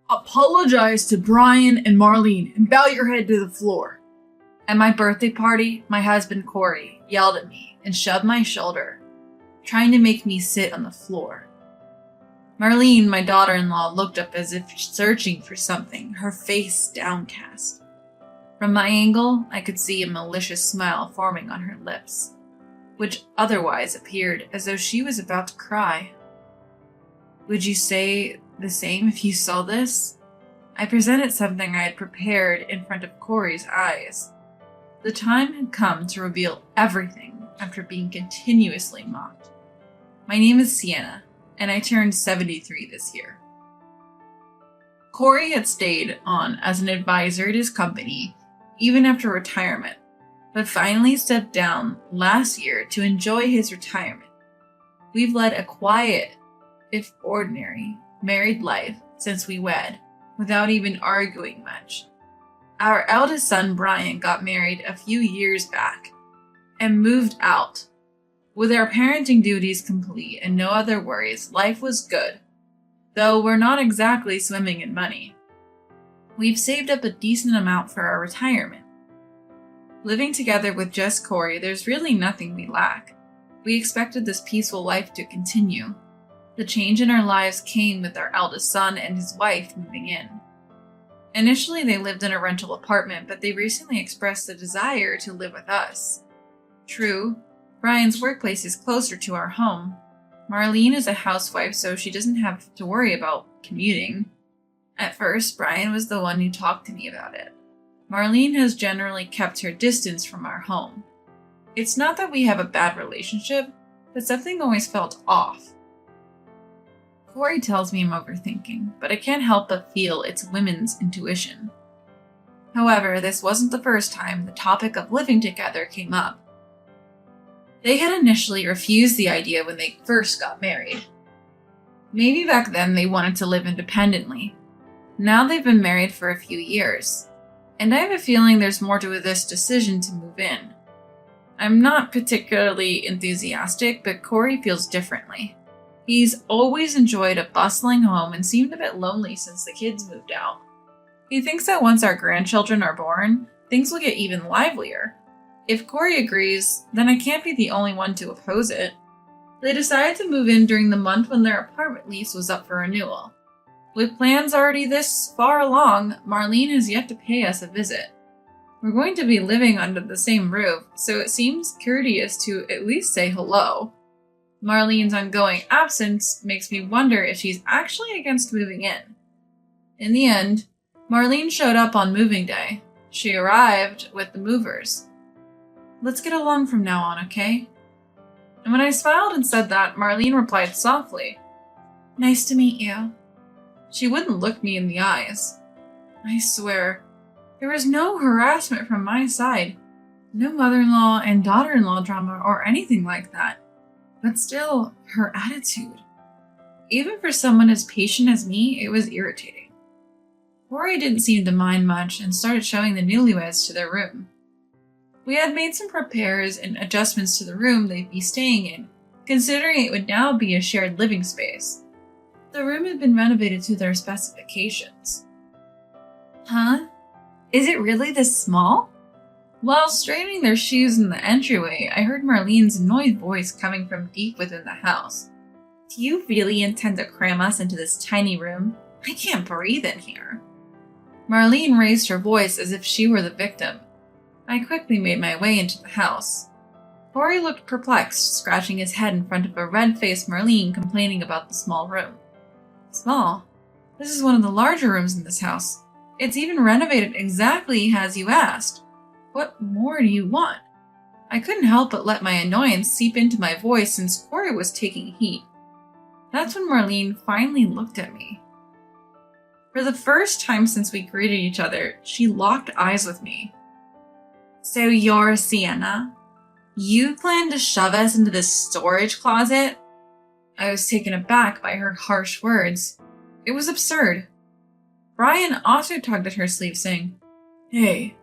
Apologize to Brian and Marlene and bow your head to the floor. At my birthday party, my husband Corey yelled at me and shoved my shoulder, trying to make me sit on the floor. Marlene, my daughter-in-law, looked up as if searching for something, her face downcast. From my angle, I could see a malicious smile forming on her lips, which otherwise appeared as though she was about to cry. Would you say the same if you saw this? I presented something I had prepared in front of Corey's eyes. The time had come to reveal everything after being continuously mocked. My name is Sienna, and I turned 73 this year. Corey had stayed on as an advisor at his company even after retirement, but finally stepped down last year to enjoy his retirement. We've led a quiet, if ordinary, married life since we wed, without even arguing much. Our eldest son, Brian, got married a few years back and moved out. With our parenting duties complete and no other worries, life was good, though we're not exactly swimming in money. We've saved up a decent amount for our retirement. Living together with just Corey, there's really nothing we lack. We expected this peaceful life to continue. The change in our lives came with our eldest son and his wife moving in. Initially, they lived in a rental apartment, but they recently expressed a desire to live with us. True, Brian's workplace is closer to our home. Marlene is a housewife, so she doesn't have to worry about commuting. At first, Brian was the one who talked to me about it. Marlene has generally kept her distance from our home. It's not that we have a bad relationship, but something always felt off. Corey tells me I'm overthinking, but I can't help but feel it's women's intuition. However, this wasn't the first time the topic of living together came up. They had initially refused the idea when they first got married. Maybe back then they wanted to live independently. Now they've been married for a few years, and I have a feeling there's more to this decision to move in. I'm not particularly enthusiastic, but Corey feels differently. He's always enjoyed a bustling home and seemed a bit lonely since the kids moved out. He thinks that once our grandchildren are born, things will get even livelier. If Corey agrees, then I can't be the only one to oppose it. They decided to move in during the month when their apartment lease was up for renewal. With plans already this far along, Marlene has yet to pay us a visit. We're going to be living under the same roof, so it seems courteous to at least say hello. Marlene's ongoing absence makes me wonder if she's actually against moving in. In the end, Marlene showed up on moving day. She arrived with the movers. Let's get along from now on, okay? And when I smiled and said that, Marlene replied softly, Nice to meet you. She wouldn't look me in the eyes. I swear, there was no harassment from my side. No mother-in-law and daughter-in-law drama or anything like that. But still, her attitude. Even for someone as patient as me, it was irritating. Corey didn't seem to mind much and started showing the newlyweds to their room. We had made some repairs and adjustments to the room they'd be staying in, considering it would now be a shared living space. The room had been renovated to their specifications. Huh? Is it really this small? While straightening their shoes in the entryway, I heard Marlene's annoyed voice coming from deep within the house. Do you really intend to cram us into this tiny room? I can't breathe in here. Marlene raised her voice as if she were the victim. I quickly made my way into the house. Corey looked perplexed, scratching his head in front of a red-faced Marlene complaining about the small room. Small? This is one of the larger rooms in this house. It's even renovated exactly as you asked. What more do you want? I couldn't help but let my annoyance seep into my voice since Corey was taking heat. That's when Marlene finally looked at me. For the first time since we greeted each other, she locked eyes with me. So you're Sienna? You plan to shove us into this storage closet? I was taken aback by her harsh words. It was absurd. Brian also tugged at her sleeve, saying, Hey.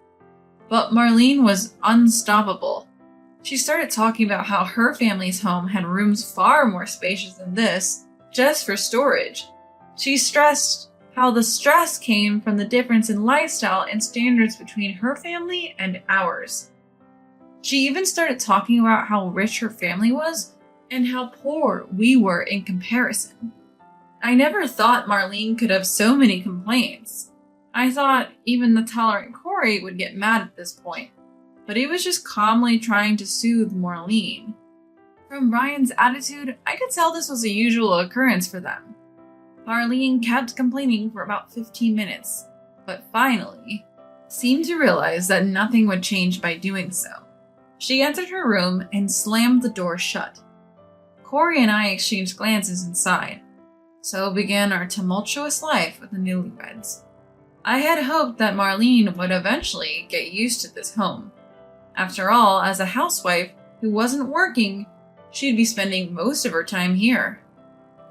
But Marlene was unstoppable. She started talking about how her family's home had rooms far more spacious than this, just for storage. She stressed how the stress came from the difference in lifestyle and standards between her family and ours. She even started talking about how rich her family was and how poor we were in comparison. I never thought Marlene could have so many complaints. I thought even the tolerant Corey would get mad at this point, but he was just calmly trying to soothe Marlene. From Brian's attitude, I could tell this was a usual occurrence for them. Marlene kept complaining for about 15 minutes, but finally seemed to realize that nothing would change by doing so. She entered her room and slammed the door shut. Corey and I exchanged glances inside. So began our tumultuous life with the newlyweds. I had hoped that Marlene would eventually get used to this home. After all, as a housewife who wasn't working, she'd be spending most of her time here.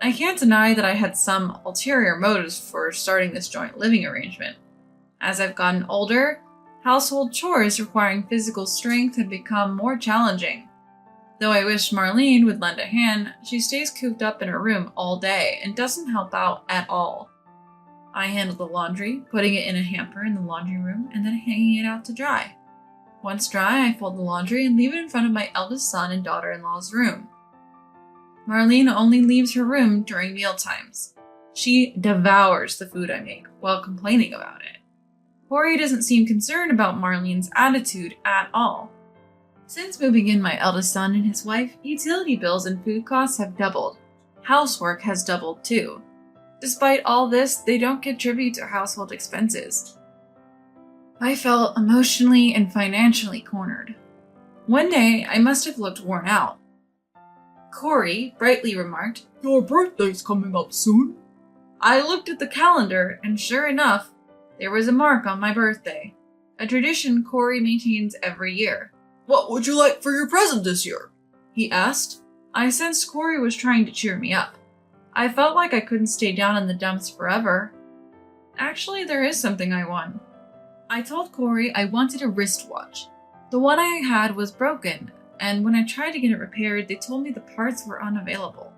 I can't deny that I had some ulterior motives for starting this joint living arrangement. As I've gotten older, household chores requiring physical strength have become more challenging. Though I wish Marlene would lend a hand, she stays cooped up in her room all day and doesn't help out at all. I handle the laundry, putting it in a hamper in the laundry room and then hanging it out to dry. Once dry, I fold the laundry and leave it in front of my eldest son and daughter-in-law's room. Marlene only leaves her room during meal times. She devours the food I make while complaining about it. Corey doesn't seem concerned about Marlene's attitude at all. Since moving in my eldest son and his wife, utility bills and food costs have doubled. Housework has doubled too. Despite all this, they don't contribute to household expenses. I felt emotionally and financially cornered. One day, I must have looked worn out. Corey brightly remarked, "Your birthday's coming up soon." I looked at the calendar, and sure enough, there was a mark on my birthday, a tradition Corey maintains every year. "What would you like for your present this year?" he asked. I sensed Corey was trying to cheer me up. I felt like I couldn't stay down in the dumps forever. Actually, there is something I want. I told Corey I wanted a wristwatch. The one I had was broken, and when I tried to get it repaired, they told me the parts were unavailable.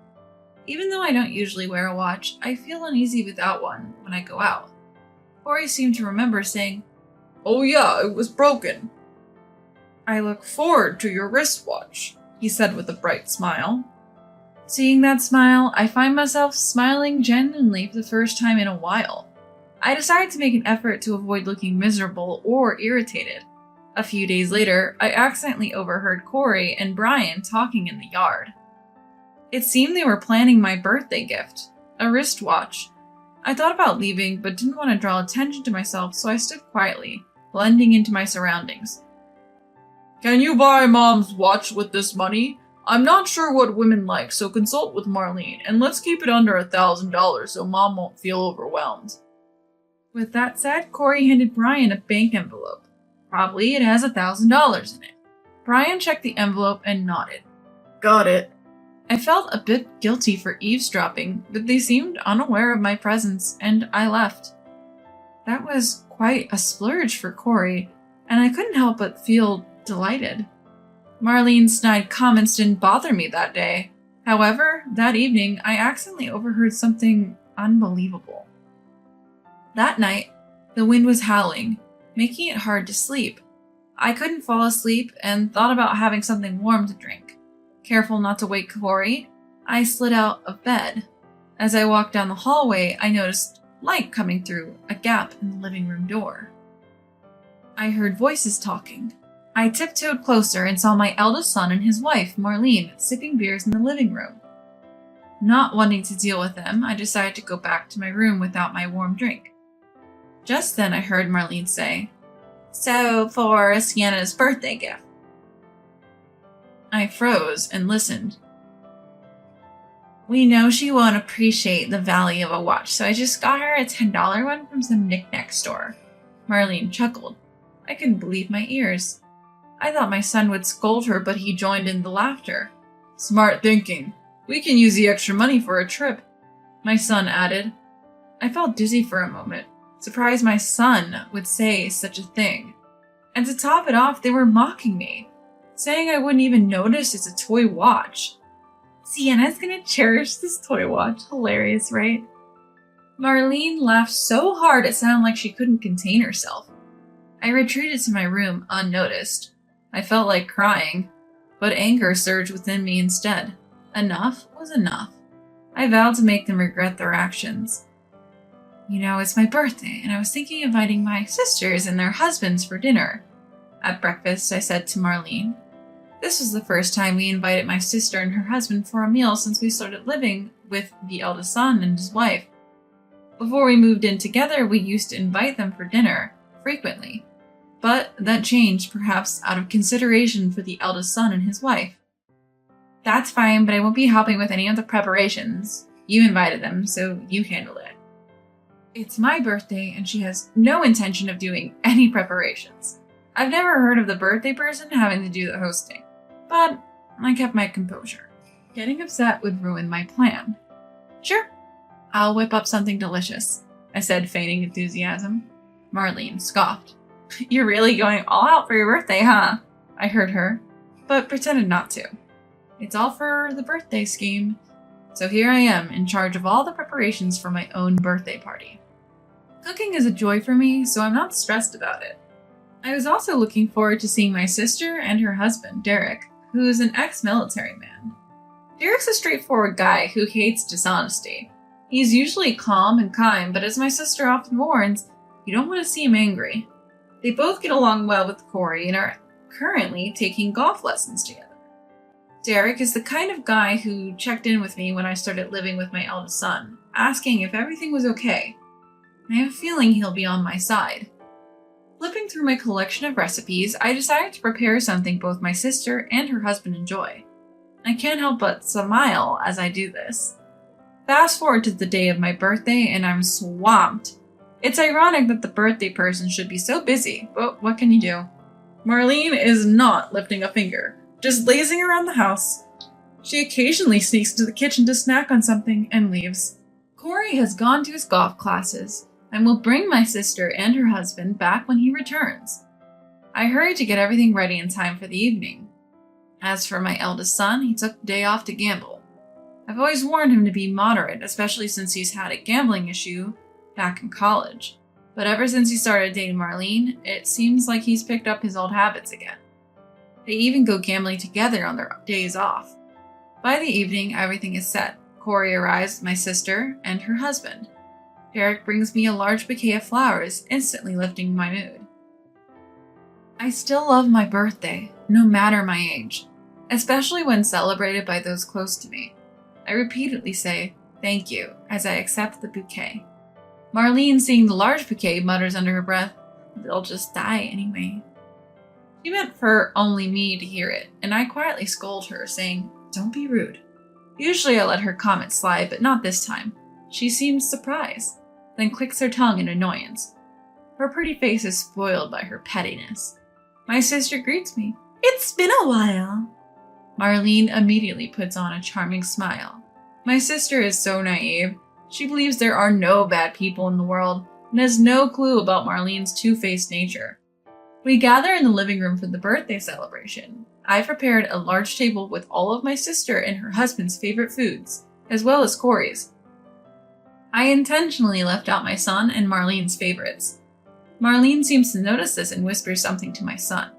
Even though I don't usually wear a watch, I feel uneasy without one when I go out. Corey seemed to remember saying, "Oh yeah, it was broken." "I look forward to your wristwatch," he said with a bright smile. Seeing that smile, I find myself smiling genuinely for the first time in a while. I decided to make an effort to avoid looking miserable or irritated. A few days later, I accidentally overheard Corey and Brian talking in the yard. It seemed they were planning my birthday gift, a wristwatch. I thought about leaving, but didn't want to draw attention to myself, so I stood quietly, blending into my surroundings. "Can you buy Mom's watch with this money? I'm not sure what women like, so consult with Marlene, and let's keep it under $1,000 so Mom won't feel overwhelmed." With that said, Corey handed Brian a bank envelope. Probably it has $1,000 in it. Brian checked the envelope and nodded. "Got it." I felt a bit guilty for eavesdropping, but they seemed unaware of my presence, and I left. That was quite a splurge for Corey, and I couldn't help but feel delighted. Marlene's snide comments didn't bother me that day. However, that evening, I accidentally overheard something unbelievable. That night, the wind was howling, making it hard to sleep. I couldn't fall asleep and thought about having something warm to drink. Careful not to wake Corey, I slid out of bed. As I walked down the hallway, I noticed light coming through a gap in the living room door. I heard voices talking. I tiptoed closer and saw my eldest son and his wife, Marlene, sipping beers in the living room. Not wanting to deal with them, I decided to go back to my room without my warm drink. Just then I heard Marlene say, "So, for Sienna's birthday gift." I froze and listened. "We know she won't appreciate the value of a watch, so I just got her a $10 one from some knick-knack store." Marlene chuckled. I couldn't believe my ears. I thought my son would scold her, but he joined in the laughter. "Smart thinking. We can use the extra money for a trip," my son added. I felt dizzy for a moment, surprised my son would say such a thing. And to top it off, they were mocking me, saying I wouldn't even notice it's a toy watch. Sienna's gonna cherish this toy watch. Hilarious, right? Marlene laughed so hard it sounded like she couldn't contain herself. I retreated to my room unnoticed. I felt like crying, but anger surged within me instead. Enough was enough. I vowed to make them regret their actions. You know, it's my birthday, and I was thinking of inviting my sisters and their husbands for dinner. At breakfast, I said to Marlene. This was the first time we invited my sister and her husband for a meal since we started living with the eldest son and his wife. Before we moved in together, we used to invite them for dinner, frequently. But that changed, perhaps out of consideration for the eldest son and his wife. That's fine, but I won't be helping with any of the preparations. You invited them, so you handle it. It's my birthday, and she has no intention of doing any preparations. I've never heard of the birthday person having to do the hosting, but I kept my composure. Getting upset would ruin my plan. Sure, I'll whip up something delicious, I said, feigning enthusiasm. Marlene scoffed. You're really going all out for your birthday, huh? I heard her, but pretended not to. It's all for the birthday scheme, so here I am in charge of all the preparations for my own birthday party. Cooking is a joy for me, so I'm not stressed about it. I was also looking forward to seeing my sister and her husband, Derek, who is an ex-military man. Derek's a straightforward guy who hates dishonesty. He's usually calm and kind, but as my sister often warns, you don't want to see him angry. They both get along well with Corey and are currently taking golf lessons together. Derek is the kind of guy who checked in with me when I started living with my eldest son, asking if everything was okay. I have a feeling he'll be on my side. Flipping through my collection of recipes, I decided to prepare something both my sister and her husband enjoy. I can't help but smile as I do this. Fast forward to the day of my birthday and I'm swamped. It's ironic that the birthday person should be so busy, but what can you do? Marlene is not lifting a finger, just lazing around the house. She occasionally sneaks into the kitchen to snack on something and leaves. Corey has gone to his golf classes and will bring my sister and her husband back when he returns. I hurried to get everything ready in time for the evening. As for my eldest son, he took the day off to gamble. I've always warned him to be moderate, especially since he's had a gambling issue back in college. But ever since he started dating Marlene, it seems like he's picked up his old habits again. They even go gambling together on their days off. By the evening, everything is set. Corey arrives with my sister and her husband. Derek brings me a large bouquet of flowers, instantly lifting my mood. I still love my birthday, no matter my age, especially when celebrated by those close to me. I repeatedly say, thank you, as I accept the bouquet. Marlene, seeing the large bouquet, mutters under her breath, they'll just die anyway. She meant for only me to hear it, and I quietly scold her, saying, don't be rude. Usually I let her comment slide, but not this time. She seems surprised, then clicks her tongue in annoyance. Her pretty face is spoiled by her pettiness. My sister greets me. It's been a while. Marlene immediately puts on a charming smile. My sister is so naive. She believes there are no bad people in the world and has no clue about Marlene's two-faced nature. We gather in the living room for the birthday celebration. I prepared a large table with all of my sister and her husband's favorite foods, as well as Corey's. I intentionally left out my son and Marlene's favorites. Marlene seems to notice this and whispers something to my son.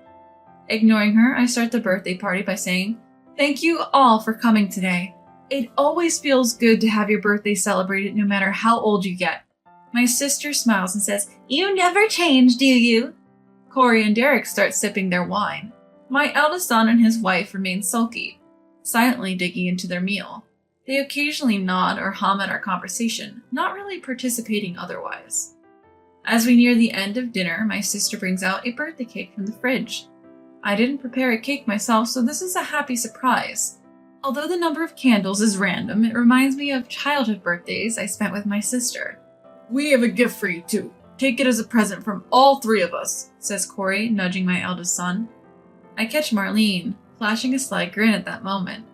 Ignoring her, I start the birthday party by saying, thank you all for coming today. It always feels good to have your birthday celebrated no matter how old you get. My sister smiles and says, you never change, do you? Corey and Derek start sipping their wine. My eldest son and his wife remain sulky, silently digging into their meal. They occasionally nod or hum at our conversation, not really participating otherwise. As we near the end of dinner, my sister brings out a birthday cake from the fridge. I didn't prepare a cake myself, so this is a happy surprise. Although the number of candles is random, it reminds me of childhood birthdays I spent with my sister. We have a gift for you too. Take it as a present from all three of us, says Corey, nudging my eldest son. I catch Marlene, flashing a sly grin at that moment.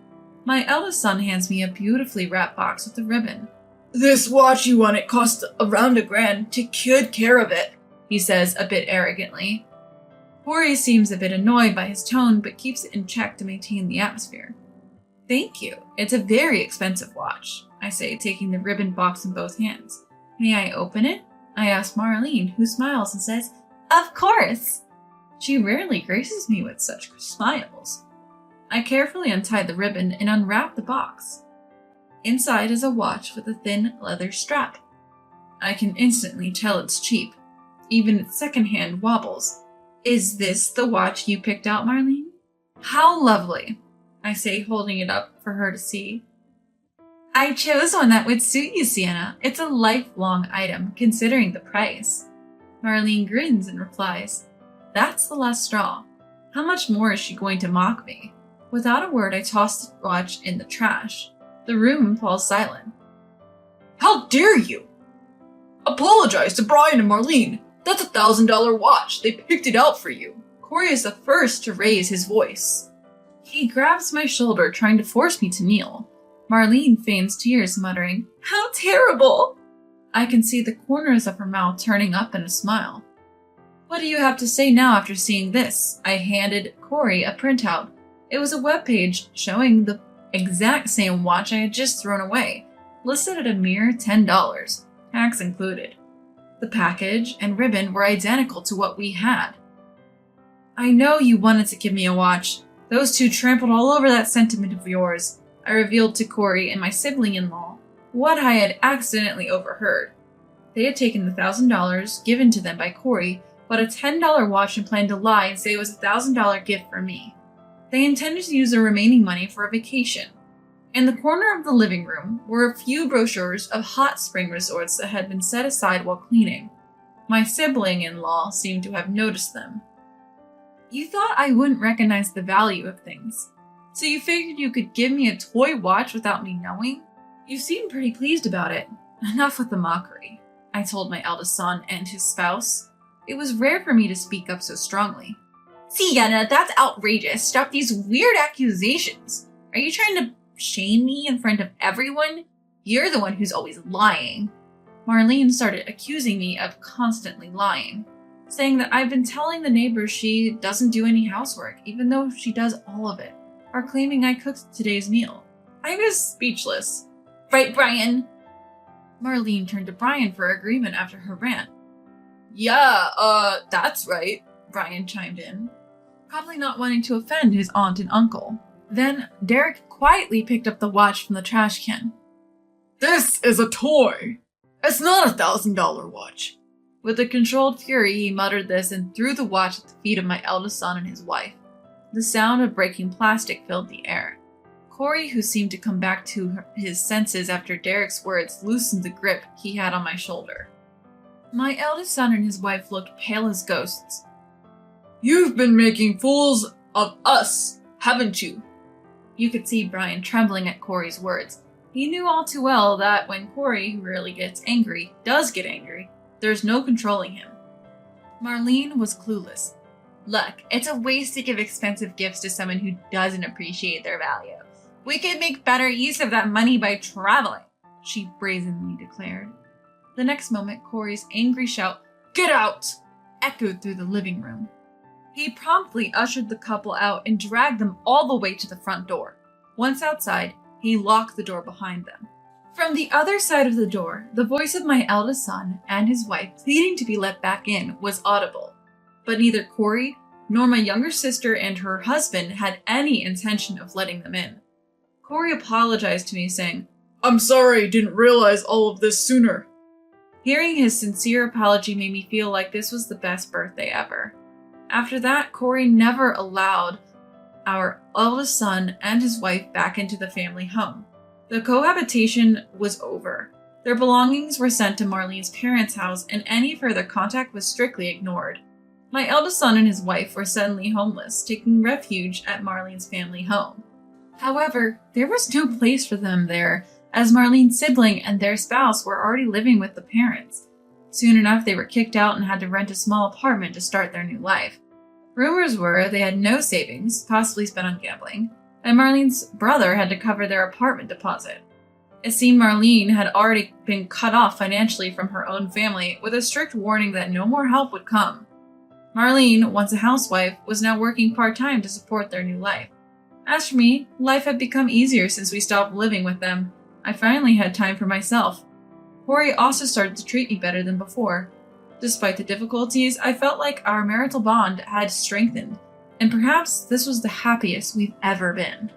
My eldest son hands me a beautifully wrapped box with a ribbon. This watch you want, it cost around $1,000. Take good care of it, he says a bit arrogantly. Corey seems a bit annoyed by his tone, but keeps it in check to maintain the atmosphere. Thank you. It's a very expensive watch, I say, taking the ribbon box in both hands. May I open it? I ask Marlene, who smiles and says, Of course! She rarely graces me with such smiles. I carefully untie the ribbon and unwrap the box. Inside is a watch with a thin leather strap. I can instantly tell it's cheap. Even its secondhand wobbles. Is this the watch you picked out, Marlene? How lovely, I say, holding it up for her to see. I chose one that would suit you, Sienna. It's a lifelong item, considering the price. Marlene grins and replies, That's the last straw. How much more is she going to mock me? Without a word, I toss the watch in the trash. The room falls silent. How dare you! Apologize to Brian and Marlene. That's a $1,000 watch. They picked it out for you. Corey is the first to raise his voice. He grabs my shoulder, trying to force me to kneel. Marlene feigns tears, muttering, How terrible! I can see the corners of her mouth turning up in a smile. What do you have to say now after seeing this? I handed Corey a printout. It was a webpage showing the exact same watch I had just thrown away, listed at a mere $10, tax included. The package and ribbon were identical to what we had. I know you wanted to give me a watch. Those two trampled all over that sentiment of yours. I revealed to Corey and my sibling-in-law what I had accidentally overheard. They had taken the $1,000 given to them by Corey, bought a $10 watch and planned to lie and say it was a $1,000 gift for me. They intended to use the remaining money for a vacation. In the corner of the living room were a few brochures of hot spring resorts that had been set aside while cleaning. My sibling-in-law seemed to have noticed them. You thought I wouldn't recognize the value of things, so you figured you could give me a toy watch without me knowing? You seemed pretty pleased about it. Enough with the mockery, I told my eldest son and his spouse. It was rare for me to speak up so strongly. Sienna, that's outrageous. Stop these weird accusations. Are you trying to shame me in front of everyone? You're the one who's always lying. Marlene started accusing me of constantly lying, saying that I've been telling the neighbors she doesn't do any housework, even though she does all of it, or claiming I cooked today's meal. I was speechless. Right, Brian? Marlene turned to Brian for agreement after her rant. Yeah, that's right, Brian chimed in, probably not wanting to offend his aunt and uncle. Then Derek quietly picked up the watch from the trash can. This is a toy. It's not a $1,000 watch. With a controlled fury, he muttered this and threw the watch at the feet of my eldest son and his wife. The sound of breaking plastic filled the air. Corey, who seemed to come back to his senses after Derek's words, loosened the grip he had on my shoulder. My eldest son and his wife looked pale as ghosts. You've been making fools of us, haven't you? You could see Brian trembling at Corey's words. He knew all too well that when Corey, who rarely gets angry, does get angry, there's no controlling him. Marlene was clueless. Look, it's a waste to give expensive gifts to someone who doesn't appreciate their value. We could make better use of that money by traveling, she brazenly declared. The next moment, Corey's angry shout, Get out! Echoed through the living room. He promptly ushered the couple out and dragged them all the way to the front door. Once outside, he locked the door behind them. From the other side of the door, the voice of my eldest son and his wife pleading to be let back in was audible. But neither Corey nor my younger sister and her husband had any intention of letting them in. Corey apologized to me, saying, I'm sorry, didn't realize all of this sooner. Hearing his sincere apology made me feel like this was the best birthday ever. After that, Corey never allowed our eldest son and his wife back into the family home. The cohabitation was over. Their belongings were sent to Marlene's parents' house, and any further contact was strictly ignored. My eldest son and his wife were suddenly homeless, taking refuge at Marlene's family home. However, there was no place for them there, as Marlene's sibling and their spouse were already living with the parents. Soon enough, they were kicked out and had to rent a small apartment to start their new life. Rumors were they had no savings, possibly spent on gambling, and Marlene's brother had to cover their apartment deposit. It seemed Marlene had already been cut off financially from her own family, with a strict warning that no more help would come. Marlene, once a housewife, was now working part-time to support their new life. As for me, life had become easier since we stopped living with them. I finally had time for myself. Corey also started to treat me better than before. Despite the difficulties, I felt like our marital bond had strengthened, and perhaps this was the happiest we've ever been.